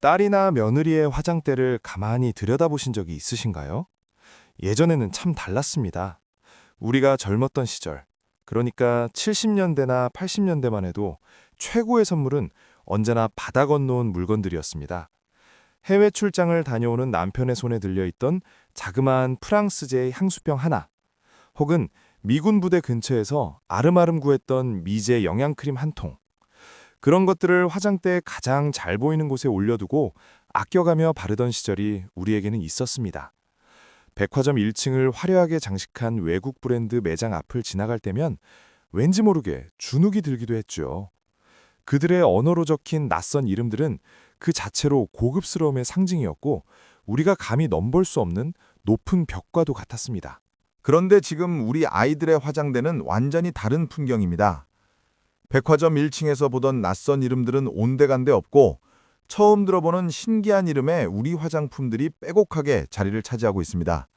딸이나 며느리의 화장대를 가만히 들여다보신 적이 있으신가요? 예전에는 참 달랐습니다. 우리가 젊었던 시절, 그러니까 70년대나 80년대만 해도 최고의 선물은 언제나 바다 건너온 물건들이었습니다. 해외 출장을 다녀오는 남편의 손에 들려있던 자그마한 프랑스제 향수병 하나, 혹은 미군 부대 근처에서 아름아름 구했던 미제 영양크림 한 통, 그런 것들을 화장대에 가장 잘 보이는 곳에 올려두고 아껴가며 바르던 시절이 우리에게는 있었습니다. 백화점 1층을 화려하게 장식한 외국 브랜드 매장 앞을 지나갈 때면 왠지 모르게 주눅이 들기도 했죠. 그들의 언어로 적힌 낯선 이름들은 그 자체로 고급스러움의 상징이었고 우리가 감히 넘볼 수 없는 높은 벽과도 같았습니다. 그런데 지금 우리 아이들의 화장대는 완전히 다른 풍경입니다. 백화점 1층에서 보던 낯선 이름들은 온데간데 없고 처음 들어보는 신기한 이름의 우리 화장품들이 빼곡하게 자리를 차지하고 있습니다.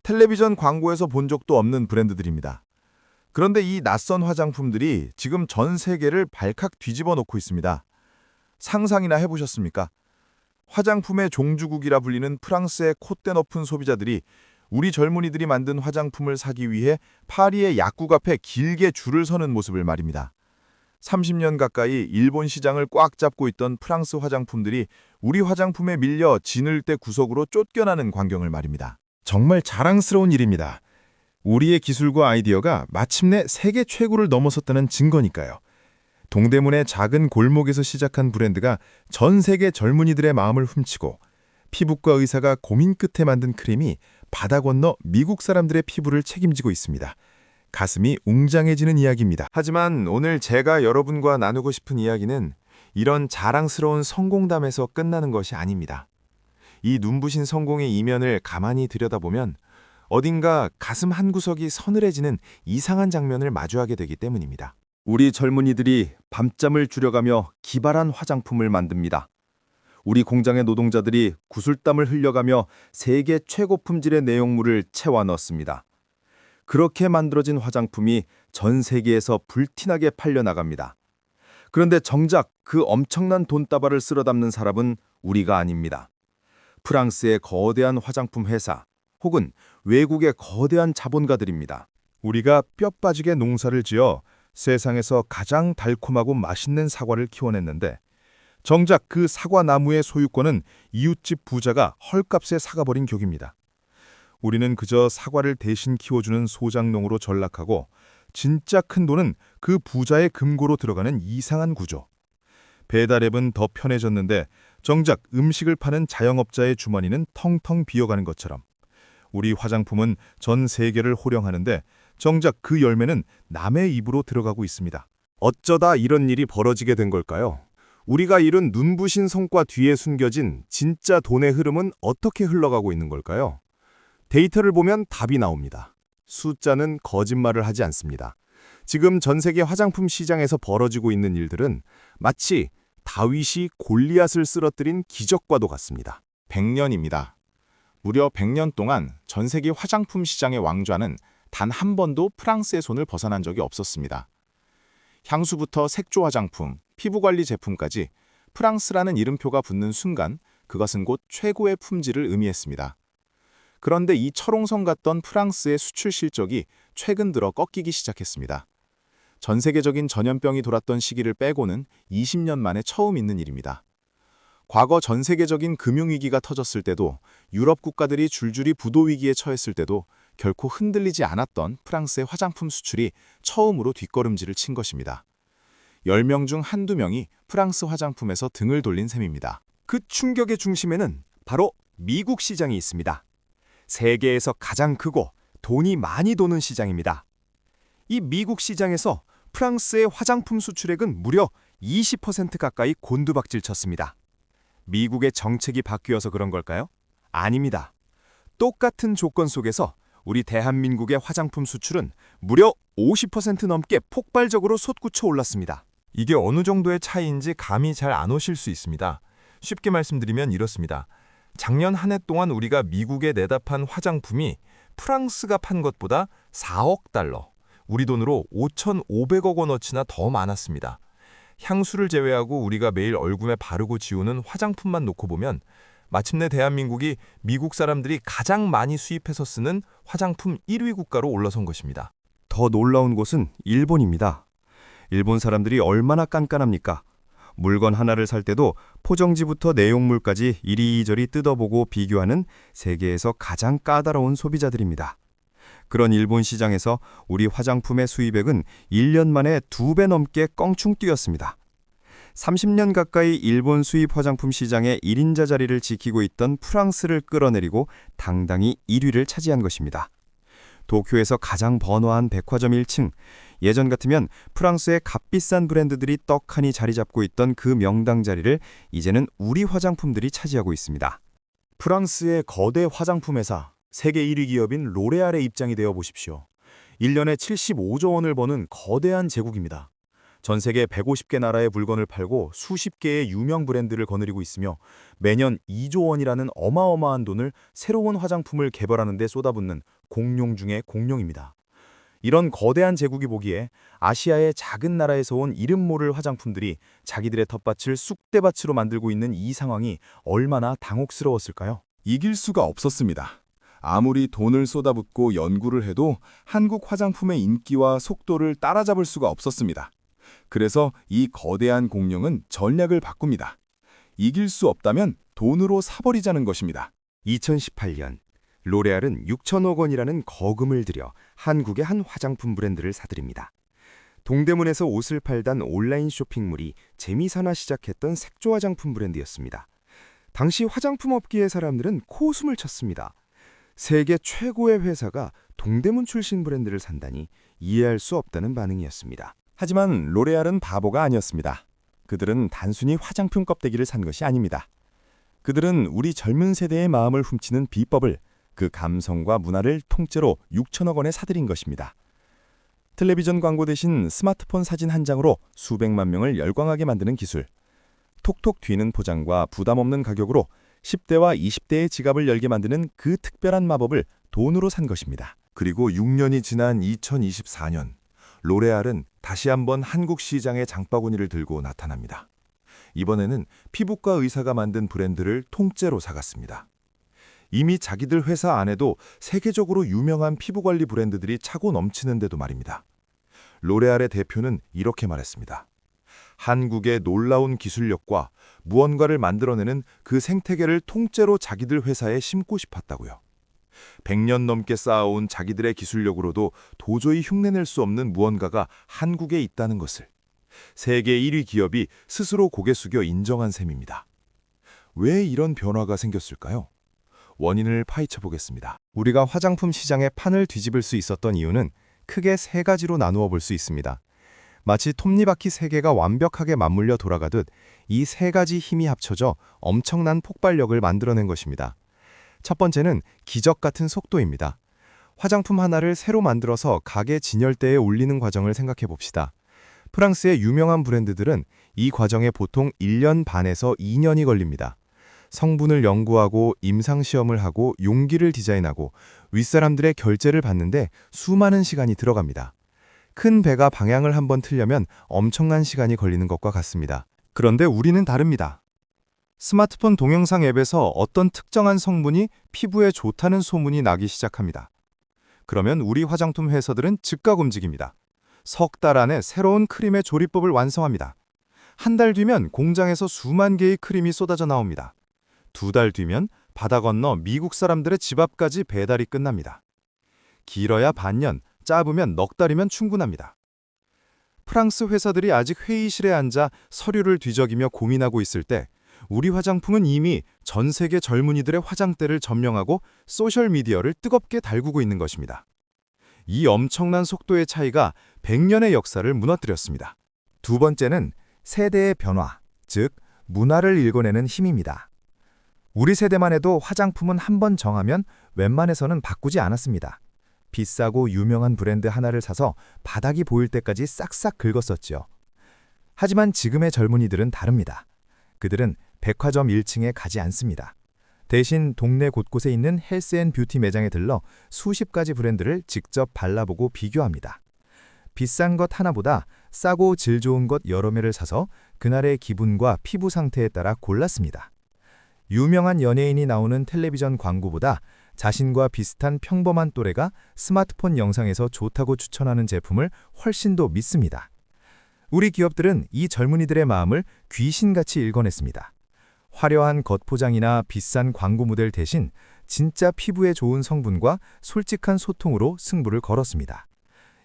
텔레비전 광고에서 본 적도 없는 브랜드들입니다. 그런데 이 낯선 화장품들이 지금 전 세계를 발칵 뒤집어 놓고 있습니다. 상상이나 해보셨습니까? 화장품의 종주국이라 불리는 프랑스의 콧대 높은 소비자들이 우리 젊은이들이 만든 화장품을 사기 위해 파리의 약국 앞에 길게 줄을 서는 모습을 말입니다. 30년 가까이 일본 시장을 꽉 잡고 있던 프랑스 화장품들이 우리 화장품에 밀려 진을대 구석으로 쫓겨나는 광경을 말입니다. 정말 자랑스러운 일입니다. 우리의 기술과 아이디어가 마침내 세계 최고를 넘어섰다는 증거니까요. 동대문의 작은 골목에서 시작한 브랜드가 전 세계 젊은이들의 마음을 훔치고 피부과 의사가 고민 끝에 만든 크림이 바다 건너 미국 사람들의 피부를 책임지고 있습니다. 가슴이 웅장해지는 이야기입니다. 하지만 오늘 제가 여러분과 나누고 싶은 이야기는 이런 자랑스러운 성공담에서 끝나는 것이 아닙니다. 이 눈부신 성공의 이면을 가만히 들여다보면 어딘가 가슴 한구석이 서늘해지는 이상한 장면을 마주하게 되기 때문입니다. 우리 젊은이들이 밤잠을 줄여가며 기발한 화장품을 만듭니다. 우리 공장의 노동자들이 구슬땀을 흘려가며 세계 최고 품질의 내용물을 채워 넣습니다. 그렇게 만들어진 화장품이 전 세계에서 불티나게 팔려나갑니다. 그런데 정작 그 엄청난 돈다발을 쓸어 담는 사람은 우리가 아닙니다. 프랑스의 거대한 화장품 회사 혹은 외국의 거대한 자본가들입니다. 우리가 뼈 빠지게 농사를 지어 세상에서 가장 달콤하고 맛있는 사과를 키워냈는데 정작 그 사과 나무의 소유권은 이웃집 부자가 헐값에 사가버린 격입니다. 우리는 그저 사과를 대신 키워주는 소작농으로 전락하고 진짜 큰 돈은 그 부자의 금고로 들어가는 이상한 구조. 배달앱은 더 편해졌는데 정작 음식을 파는 자영업자의 주머니는 텅텅 비어가는 것처럼 우리 화장품은 전 세계를 호령하는데 정작 그 열매는 남의 입으로 들어가고 있습니다. 어쩌다 이런 일이 벌어지게 된 걸까요? 우리가 이룬 눈부신 성과 뒤에 숨겨진 진짜 돈의 흐름은 어떻게 흘러가고 있는 걸까요? 데이터를 보면 답이 나옵니다. 숫자는 거짓말을 하지 않습니다. 지금 전 세계 화장품 시장에서 벌어지고 있는 일들은 마치 다윗이 골리앗을 쓰러뜨린 기적과도 같습니다. 100년입니다. 무려 100년 동안 전 세계 화장품 시장의 왕좌는 단 한 번도 프랑스의 손을 벗어난 적이 없었습니다. 향수부터 색조 화장품, 피부관리 제품까지 프랑스라는 이름표가 붙는 순간 그것은 곧 최고의 품질을 의미했습니다. 그런데 이 철옹성 같던 프랑스의 수출 실적이 최근 들어 꺾이기 시작했습니다. 전 세계적인 전염병이 돌았던 시기를 빼고는 20년 만에 처음 있는 일입니다. 과거 전 세계적인 금융위기가 터졌을 때도 유럽 국가들이 줄줄이 부도위기에 처했을 때도 결코 흔들리지 않았던 프랑스의 화장품 수출이 처음으로 뒷걸음질을 친 것입니다. 10명 중 한두 명이 프랑스 화장품에서 등을 돌린 셈입니다. 그 충격의 중심에는 바로 미국 시장이 있습니다. 세계에서 가장 크고 돈이 많이 도는 시장입니다. 이 미국 시장에서 프랑스의 화장품 수출액은 무려 20% 가까이 곤두박질 쳤습니다. 미국의 정책이 바뀌어서 그런 걸까요? 아닙니다. 똑같은 조건 속에서 우리 대한민국의 화장품 수출은 무려 50% 넘게 폭발적으로 솟구쳐 올랐습니다. 이게 어느 정도의 차이인지 감이 잘 안 오실 수 있습니다. 쉽게 말씀드리면 이렇습니다. 작년 한 해 동안 우리가 미국에 내다 판 화장품이 프랑스가 판 것보다 4억 달러, 우리 돈으로 5,500억 원어치나 더 많았습니다. 향수를 제외하고 우리가 매일 얼굴에 바르고 지우는 화장품만 놓고 보면 마침내 대한민국이 미국 사람들이 가장 많이 수입해서 쓰는 화장품 1위 국가로 올라선 것입니다. 더 놀라운 곳은 일본입니다. 일본 사람들이 얼마나 깐깐합니까? 물건 하나를 살 때도 포장지부터 내용물까지 이리저리 뜯어보고 비교하는 세계에서 가장 까다로운 소비자들입니다. 그런 일본 시장에서 우리 화장품의 수입액은 1년 만에 2배 넘게 껑충 뛰었습니다. 30년 가까이 일본 수입 화장품 시장의 1인자 자리를 지키고 있던 프랑스를 끌어내리고 당당히 1위를 차지한 것입니다. 도쿄에서 가장 번화한 백화점 1층, 예전 같으면 프랑스의 값비싼 브랜드들이 떡하니 자리 잡고 있던 그 명당 자리를 이제는 우리 화장품들이 차지하고 있습니다. 프랑스의 거대 화장품 회사, 세계 1위 기업인 로레알의 입장이 되어 보십시오. 1년에 75조 원을 버는 거대한 제국입니다. 전 세계 150개 나라의 물건을 팔고 수십 개의 유명 브랜드를 거느리고 있으며 매년 2조 원이라는 어마어마한 돈을 새로운 화장품을 개발하는 데 쏟아붓는 공룡 중의 공룡입니다. 이런 거대한 제국이 보기에 아시아의 작은 나라에서 온 이름 모를 화장품들이 자기들의 텃밭을 쑥대밭으로 만들고 있는 이 상황이 얼마나 당혹스러웠을까요? 이길 수가 없었습니다. 아무리 돈을 쏟아붓고 연구를 해도 한국 화장품의 인기와 속도를 따라잡을 수가 없었습니다. 그래서 이 거대한 공룡은 전략을 바꿉니다. 이길 수 없다면 돈으로 사버리자는 것입니다. 2018년 로레알은 6천억 원이라는 거금을 들여 한국의 한 화장품 브랜드를 사들입니다. 동대문에서 옷을 팔던 온라인 쇼핑몰이 재미삼아 시작했던 색조 화장품 브랜드였습니다. 당시 화장품 업계의 사람들은 코웃음을 쳤습니다. 세계 최고의 회사가 동대문 출신 브랜드를 산다니 이해할 수 없다는 반응이었습니다. 하지만 로레알은 바보가 아니었습니다. 그들은 단순히 화장품 껍데기를 산 것이 아닙니다. 그들은 우리 젊은 세대의 마음을 훔치는 비법을, 그 감성과 문화를 통째로 6천억 원에 사들인 것입니다. 텔레비전 광고 대신 스마트폰 사진 한 장으로 수백만 명을 열광하게 만드는 기술, 톡톡 튀는 포장과 부담 없는 가격으로 10대와 20대의 지갑을 열게 만드는 그 특별한 마법을 돈으로 산 것입니다. 그리고 6년이 지난 2024년, 로레알은 다시 한번 한국 시장의 장바구니를 들고 나타납니다. 이번에는 피부과 의사가 만든 브랜드를 통째로 사갔습니다. 이미 자기들 회사 안에도 세계적으로 유명한 피부관리 브랜드들이 차고 넘치는데도 말입니다. 로레알의 대표는 이렇게 말했습니다. 한국의 놀라운 기술력과 무언가를 만들어내는 그 생태계를 통째로 자기들 회사에 심고 싶었다고요. 100년 넘게 쌓아온 자기들의 기술력으로도 도저히 흉내낼 수 없는 무언가가 한국에 있다는 것을 세계 1위 기업이 스스로 고개 숙여 인정한 셈입니다. 왜 이런 변화가 생겼을까요? 원인을 파헤쳐 보겠습니다. 우리가 화장품 시장의 판을 뒤집을 수 있었던 이유는 크게 세 가지로 나누어 볼 수 있습니다. 마치 톱니바퀴 세 개가 완벽하게 맞물려 돌아가듯 이 세 가지 힘이 합쳐져 엄청난 폭발력을 만들어낸 것입니다. 첫 번째는 기적 같은 속도입니다. 화장품 하나를 새로 만들어서 가게 진열대에 올리는 과정을 생각해 봅시다. 프랑스의 유명한 브랜드들은 이 과정에 보통 1년 반에서 2년이 걸립니다. 성분을 연구하고 임상시험을 하고 용기를 디자인하고 윗사람들의 결제를 받는데 수많은 시간이 들어갑니다. 큰 배가 방향을 한번 틀려면 엄청난 시간이 걸리는 것과 같습니다. 그런데 우리는 다릅니다. 스마트폰 동영상 앱에서 어떤 특정한 성분이 피부에 좋다는 소문이 나기 시작합니다. 그러면 우리 화장품 회사들은 즉각 움직입니다. 석 달 안에 새로운 크림의 조리법을 완성합니다. 한 달 뒤면 공장에서 수만 개의 크림이 쏟아져 나옵니다. 2달 뒤면 바다 건너 미국 사람들의 집 앞까지 배달이 끝납니다. 길어야 반년, 짧으면 넉 달이면 충분합니다. 프랑스 회사들이 아직 회의실에 앉아 서류를 뒤적이며 고민하고 있을 때 우리 화장품은 이미 전 세계 젊은이들의 화장대를 점령하고 소셜미디어를 뜨겁게 달구고 있는 것입니다. 이 엄청난 속도의 차이가 100년의 역사를 무너뜨렸습니다. 두 번째는 세대의 변화, 즉 문화를 읽어내는 힘입니다. 우리 세대만 해도 화장품은 한번 정하면 웬만해서는 바꾸지 않았습니다. 비싸고 유명한 브랜드 하나를 사서 바닥이 보일 때까지 싹싹 긁었었죠. 하지만 지금의 젊은이들은 다릅니다. 그들은 백화점 1층에 가지 않습니다. 대신 동네 곳곳에 있는 헬스앤뷰티 매장에 들러 수십 가지 브랜드를 직접 발라보고 비교합니다. 비싼 것 하나보다 싸고 질 좋은 것 여러 매를 사서 그날의 기분과 피부 상태에 따라 골랐습니다. 유명한 연예인이 나오는 텔레비전 광고보다 자신과 비슷한 평범한 또래가 스마트폰 영상에서 좋다고 추천하는 제품을 훨씬 더 믿습니다. 우리 기업들은 이 젊은이들의 마음을 귀신같이 읽어냈습니다. 화려한 겉포장이나 비싼 광고 모델 대신 진짜 피부에 좋은 성분과 솔직한 소통으로 승부를 걸었습니다.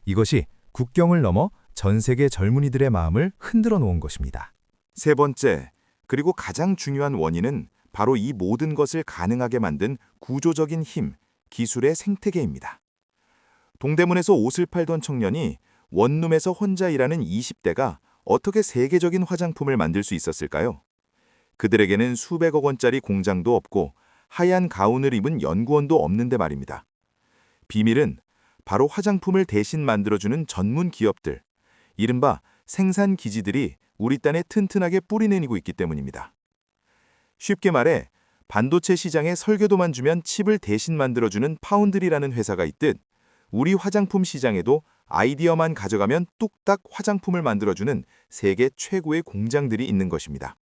이것이 국경을 넘어 전 세계 젊은이들의 마음을 흔들어 놓은 것입니다. 세 번째, 그리고 가장 중요한 원인은 바로 이 모든 것을 가능하게 만든 구조적인 힘, 기술의 생태계입니다. 동대문에서 옷을 팔던 청년이 원룸에서 혼자 일하는 20대가 어떻게 세계적인 화장품을 만들 수 있었을까요? 그들에게는 수백억 원짜리 공장도 없고 하얀 가운을 입은 연구원도 없는데 말입니다. 비밀은 바로 화장품을 대신 만들어주는 전문 기업들, 이른바 생산 기지들이 우리 땅에 튼튼하게 뿌리 내리고 있기 때문입니다. 쉽게 말해 반도체 시장에 설계도만 주면 칩을 대신 만들어주는 파운드리라는 회사가 있듯 우리 화장품 시장에도 아이디어만 가져가면 뚝딱 화장품을 만들어주는 세계 최고의 공장들이 있는 것입니다.